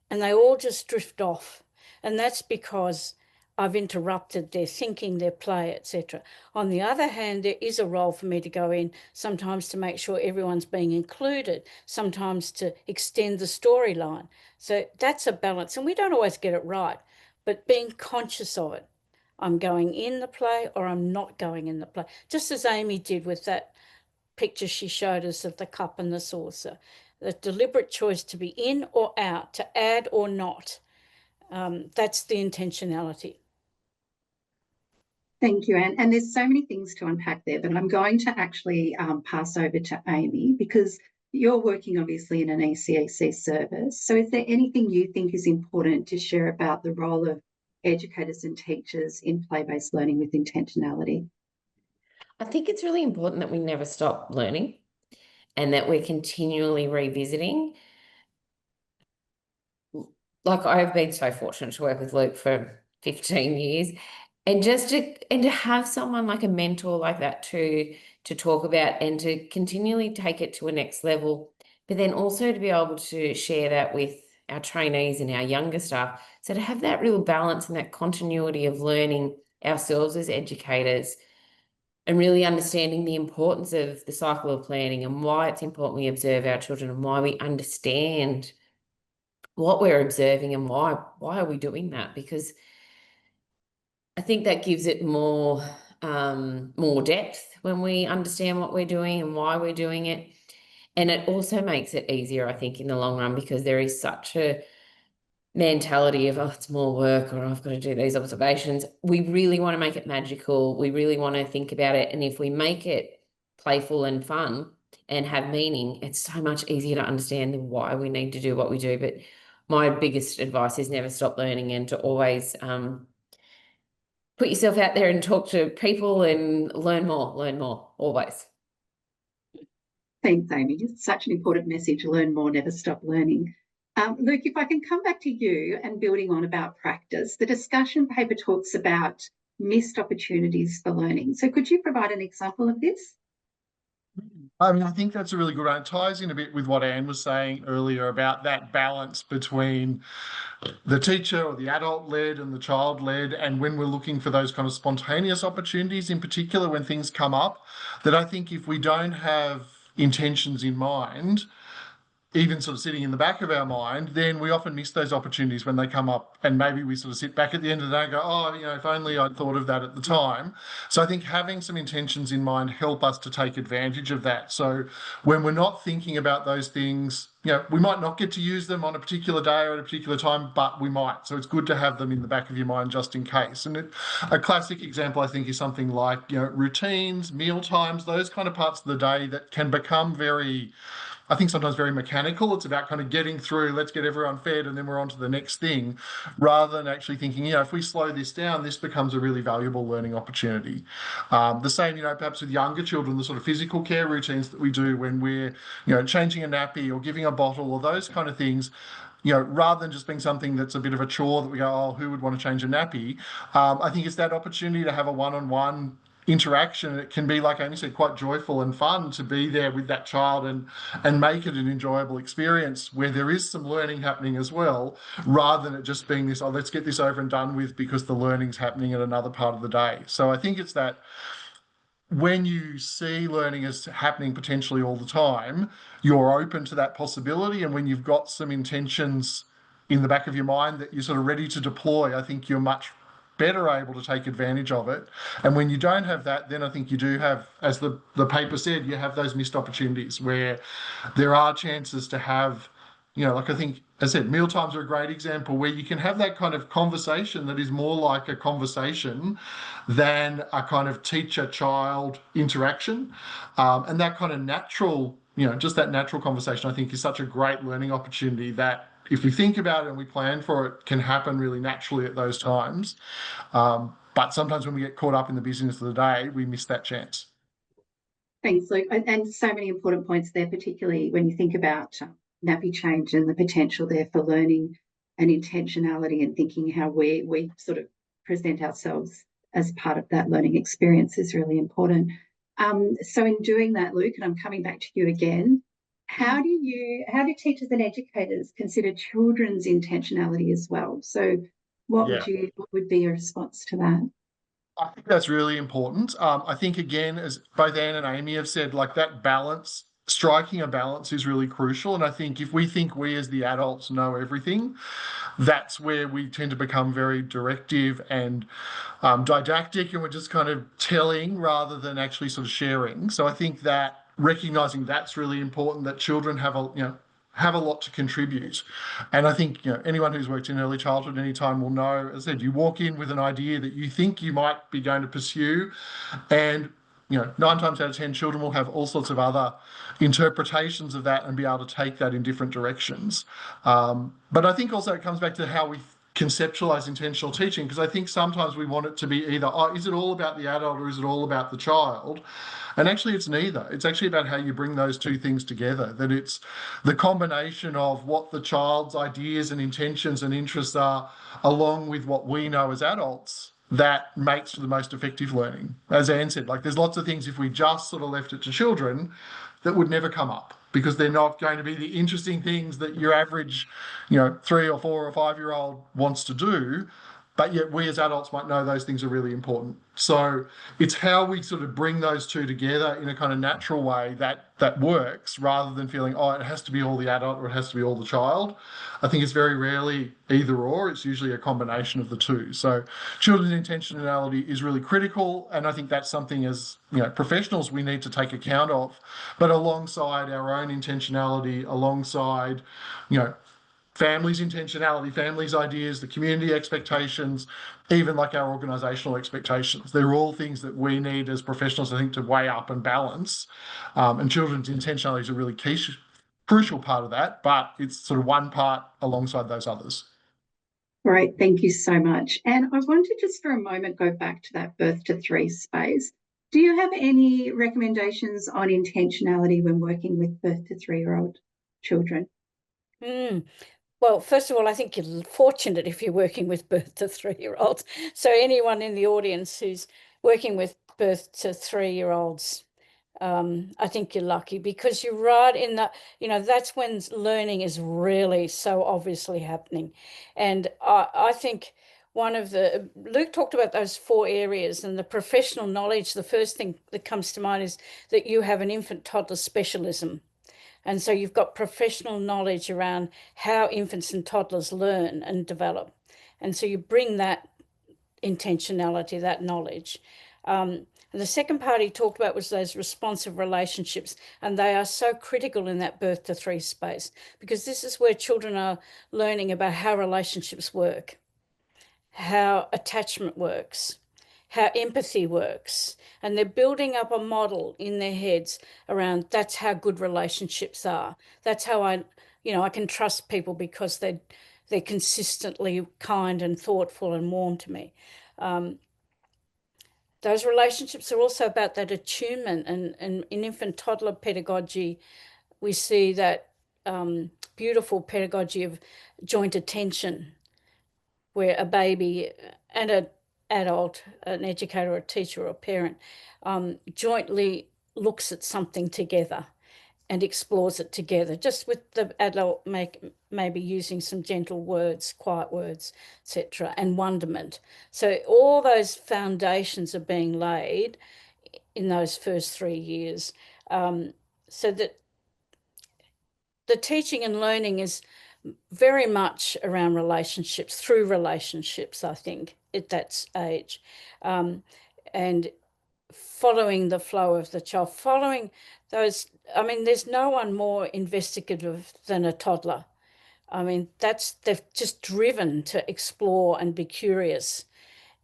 And they all just drift off. And that's because I've interrupted their thinking, their play, etc. On the other hand, there is a role for me to go in, sometimes to make sure everyone's being included, sometimes to extend the storyline. So that's a balance. And we don't always get it right, but being conscious of it. I'm going in the play or I'm not going in the play, just as Amy did with that picture she showed us of the cup and the saucer. The deliberate choice to be in or out, to add or not. That's the intentionality. Thank you, Anne. And there's so many things to unpack there, but I'm going to actually pass over to Amy, because you're working obviously in an ECEC service. So is there anything you think is important to share about the role of educators and teachers in play-based learning with intentionality? I think it's really important that we never stop learning and that we're continually revisiting. Like, I've been so fortunate to work with Luke for 15 years. And just to have someone like a mentor like that to talk about and to continually take it to a next level, but then also to be able to share that with our trainees and our younger staff. So to have that real balance and that continuity of learning ourselves as educators and really understanding the importance of the cycle of planning and why it's important we observe our children and why we understand what we're observing and why are we doing that, because I think that gives it more depth when we understand what we're doing and why we're doing it. And it also makes it easier, I think, in the long run, because there is such a mentality of, oh, it's more work, or I've got to do these observations. We really want to make it magical. We really want to think about it. And if we make it playful and fun and have meaning, it's so much easier to understand why we need to do what we do. But my biggest advice is never stop learning, and to always put yourself out there and talk to people and learn more, always. Thanks, Amy. It's such an important message. Learn more, never stop learning. Luke, if I can come back to you and building on about practice, the discussion paper talks about missed opportunities for learning. So could you provide an example of this? I mean, I think that's a really good one. It ties in a bit with what Anne was saying earlier about that balance between the teacher or the adult-led and the child-led, and when we're looking for those kind of spontaneous opportunities, in particular when things come up, that I think if we don't have intentions in mind, even sort of sitting in the back of our mind, then we often miss those opportunities when they come up, and maybe we sort of sit back at the end of the day and go, oh, you know, if only I'd thought of that at the time. So I think having some intentions in mind help us to take advantage of that. So when we're not thinking about those things, you know, we might not get to use them on a particular day or at a particular time, but we might. So it's good to have them in the back of your mind just in case. And a classic example, I think, is something like, you know, routines, meal times, those kind of parts of the day that can become very, I think, sometimes very mechanical. It's about kind of getting through, let's get everyone fed, and then we're on to the next thing, rather than actually thinking, you know, if we slow this down, this becomes a really valuable learning opportunity. The same, you know, perhaps with younger children, the sort of physical care routines that we do when we're, you know, changing a nappy or giving a bottle or those kind of things, you know, rather than just being something that's a bit of a chore that we go, oh, who would want to change a nappy? I think it's that opportunity to have a one-on-one interaction. It can be, like Amy said, quite joyful and fun to be there with that child and make it an enjoyable experience where there is some learning happening as well, rather than it just being this, oh, let's get this over and done with because the learning's happening at another part of the day. So I think it's that when you see learning as happening potentially all the time, you're open to that possibility. And when you've got some intentions in the back of your mind that you're sort of ready to deploy, I think you're much better able to take advantage of it. And when you don't have that, then I think you do have, as the paper said, you have those missed opportunities where there are chances to have, you know, like I think, as I said, mealtimes are a great example where you can have that kind of conversation that is more like a conversation than a kind of teacher-child interaction. And that kind of natural, you know, just that natural conversation, I think, is such a great learning opportunity that if we think about it and we plan for it, can happen really naturally at those times. But sometimes when we get caught up in the busyness of the day, we miss that chance. Thanks, Luke. And so many important points there, particularly when you think about nappy change and the potential there for learning and intentionality and thinking how we sort of present ourselves as part of that learning experience is really important. So in doing that, Luke, and I'm coming back to you again, how do teachers and educators consider children's intentionality as well? So what would be your response to that? I think that's really important. I think, again, as both Anne and Amy have said, like that balance, striking a balance is really crucial. And I think if we think we as the adults know everything, that's where we tend to become very directive and didactic, and we're just kind of telling rather than actually sort of sharing. So I think that recognizing that's really important, that children have a lot to contribute. And I think, you know, anyone who's worked in early childhood any time will know, as I said, you walk in with an idea that you think you might be going to pursue, and, you know, 9 times out of 10 children will have all sorts of other interpretations of that and be able to take that in different directions. But I think also it comes back to how conceptualize intentional teaching, because I think sometimes we want it to be either, oh, is it all about the adult or is it all about the child? And actually it's neither. It's actually about how you bring those two things together, that it's the combination of what the child's ideas and intentions and interests are, along with what we know as adults, that makes for the most effective learning. As Anne said, like there's lots of things, if we just sort of left it to children, that would never come up, because they're not going to be the interesting things that your average, 3 or 4 or 5-year-old wants to do. But yet we as adults might know those things are really important. So it's how we sort of bring those two together in a kind of natural way that works, rather than feeling, oh, it has to be all the adult or it has to be all the child. I think it's very rarely either or. It's usually a combination of the two. So children's intentionality is really critical. And I think that's something as professionals we need to take account of. But alongside our own intentionality, alongside, families' intentionality, families' ideas, the community expectations, even like our organisational expectations. They're all things that we need as professionals, I think, to weigh up and balance. And children's intentionality is a really crucial part of that, but it's sort of one part alongside those others. Great, thank you so much. And I want to just for a moment go back to that birth to 3 space. Do you have any recommendations on intentionality when working with birth to 3-year-old children? Well, first of all, I think you're fortunate if you're working with birth to 3-year-olds. So anyone in the audience who's working with birth to 3-year-olds, I think you're lucky, because you're right in that, that's when learning is really so obviously happening. And I think Luke talked about those 4 areas, and the professional knowledge, the first thing that comes to mind is that you have an infant toddler specialism. And so you've got professional knowledge around how infants and toddlers learn and develop. And so you bring that intentionality, that knowledge. And the second part he talked about was those responsive relationships. And they are so critical in that birth to 3 space, because this is where children are learning about how relationships work, how attachment works, how empathy works, and they're building up a model in their heads around that's how good relationships are. That's how I can trust people because they're consistently kind and thoughtful and warm to me. Those relationships are also about that attunement, and in infant toddler pedagogy, we see that beautiful pedagogy of joint attention, where a baby and an adult, an educator or a teacher or a parent, jointly looks at something together and explores it together, just with the adult maybe using some gentle words, quiet words, etc., and wonderment. So all those foundations are being laid in those first 3 years, so that the teaching and learning is very much around relationships, through relationships, I think, at that age. And following the flow of the child, following those, there's no one more investigative than a toddler. They're just driven to explore and be curious.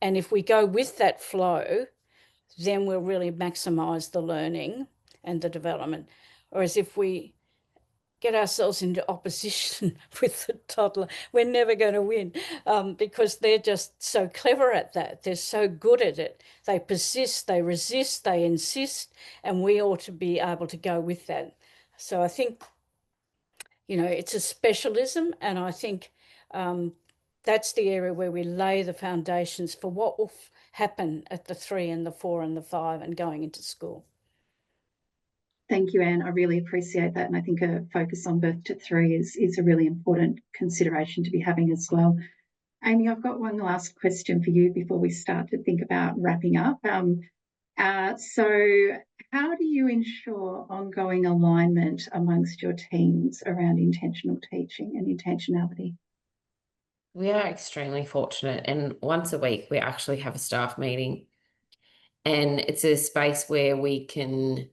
And if we go with that flow, then we'll really maximize the learning and the development. Whereas if we get ourselves into opposition with the toddler, we're never going to win, because they're just so clever at that. They're so good at it. They persist, they resist, they insist, and we ought to be able to go with that. So I think, it's a specialism, and I think that's the area where we lay the foundations for what will happen at the 3 and the 4 and the 5 and going into school. Thank you, Anne. I really appreciate that. And I think a focus on birth to 3 is a really important consideration to be having as well. Amy, I've got one last question for you before we start to think about wrapping up. So how do you ensure ongoing alignment amongst your teams around intentional teaching and intentionality? We are extremely fortunate, and once a week we actually have a staff meeting, and it's a space where we can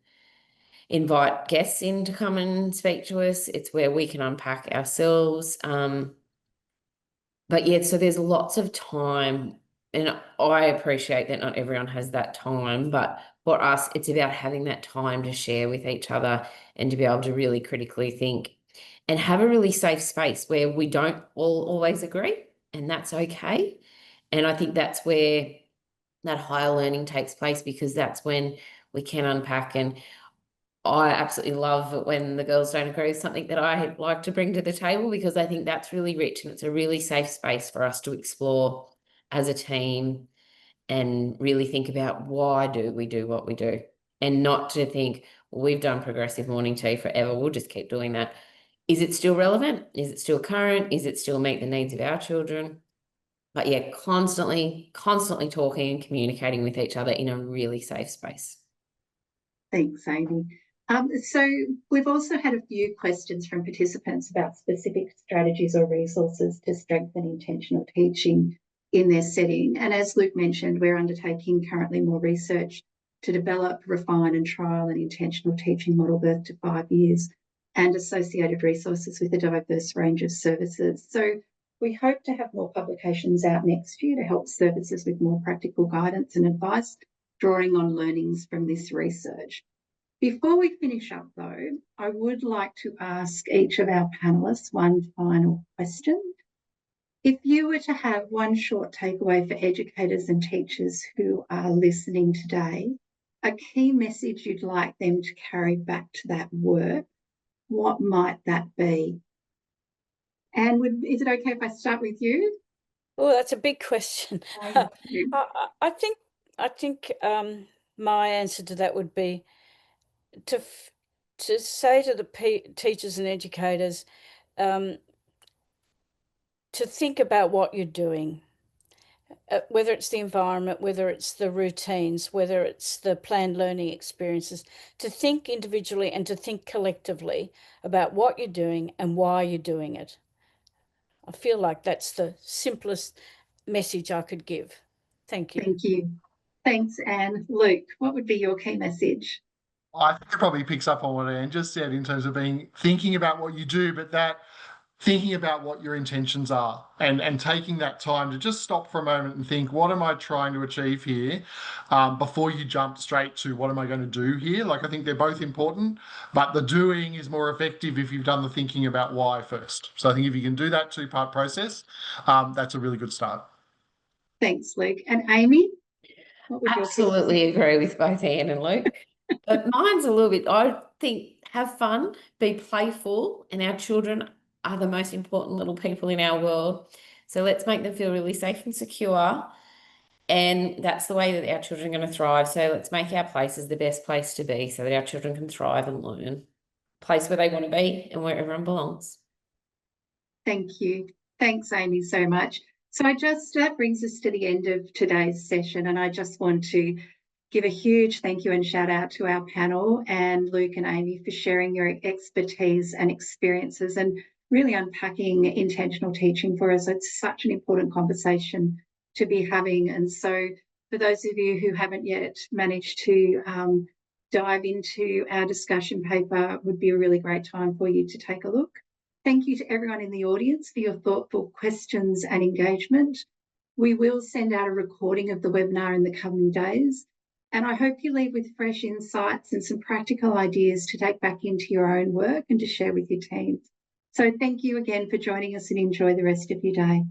invite guests in to come and speak to us. It's where we can unpack ourselves. But yeah, so there's lots of time, and I appreciate that not everyone has that time, but for us, it's about having that time to share with each other and to be able to really critically think and have a really safe space where we don't all always agree. and that's okay. And I think that's where that higher learning takes place, because that's when we can unpack. And I absolutely love it when the girls don't agree with something that I like to bring to the table, because I think that's really rich and it's a really safe space for us to explore as a team and really think about why do we do what we do, and not to think, well, we've done progressive morning tea forever, we'll just keep doing that. Is it still relevant? Is it still current? Is it still meet the needs of our children? But yeah, constantly talking and communicating with each other in a really safe space. Thanks, Amy. So we've also had a few questions from participants about specific strategies or resources to strengthen intentional teaching in their setting. And as Luke mentioned, we're undertaking currently more research to develop, refine and trial an intentional teaching model birth to 5 years and associated resources with a diverse range of services. So we hope to have more publications out next year to help services with more practical guidance and advice, drawing on learnings from this research. Before we finish up, though, I would like to ask each of our panellists one final question. If you were to have one short takeaway for educators and teachers who are listening today, a key message you'd like them to carry back to that work, what might that be? And is it okay if I start with you? Oh, that's a big question. I think my answer to that would be to say to the teachers and educators to think about what you're doing, whether it's the environment, whether it's the routines, whether it's the planned learning experiences, to think individually and to think collectively about what you're doing and why you're doing it. I feel like that's the simplest message I could give. Thank you. Thank you. Thanks, Anne. Luke, what would be your key message? I think it probably picks up on what Anne just said in terms of thinking about what you do, but that thinking about what your intentions are and taking that time to just stop for a moment and think, what am I trying to achieve here, before you jump straight to what am I going to do here? Like, I think they're both important, but the doing is more effective if you've done the thinking about why first. So I think if you can do that two-part process, that's a really good start. Thanks, Luke. And Amy? What would Absolutely agree with both Anne and Luke. But mine's a little bit, I think, have fun, be playful, and our children are the most important little people in our world. So let's make them feel really safe and secure. And that's the way that our children are going to thrive. So let's make our places the best place to be so that our children can thrive and learn. Place where they want to be and where everyone belongs. Thank you. Thanks, Amy, so much. So that brings us to the end of today's session, and I just want to give a huge thank you and shout out to our panel and Luke and Amy for sharing your expertise and experiences and really unpacking intentional teaching for us. It's such an important conversation to be having. And so for those of you who haven't yet managed to dive into our discussion paper, it would be a really great time for you to take a look. Thank you to everyone in the audience for your thoughtful questions and engagement. We will send out a recording of the webinar in the coming days, and I hope you leave with fresh insights and some practical ideas to take back into your own work and to share with your teams. So thank you again for joining us, and enjoy the rest of your day.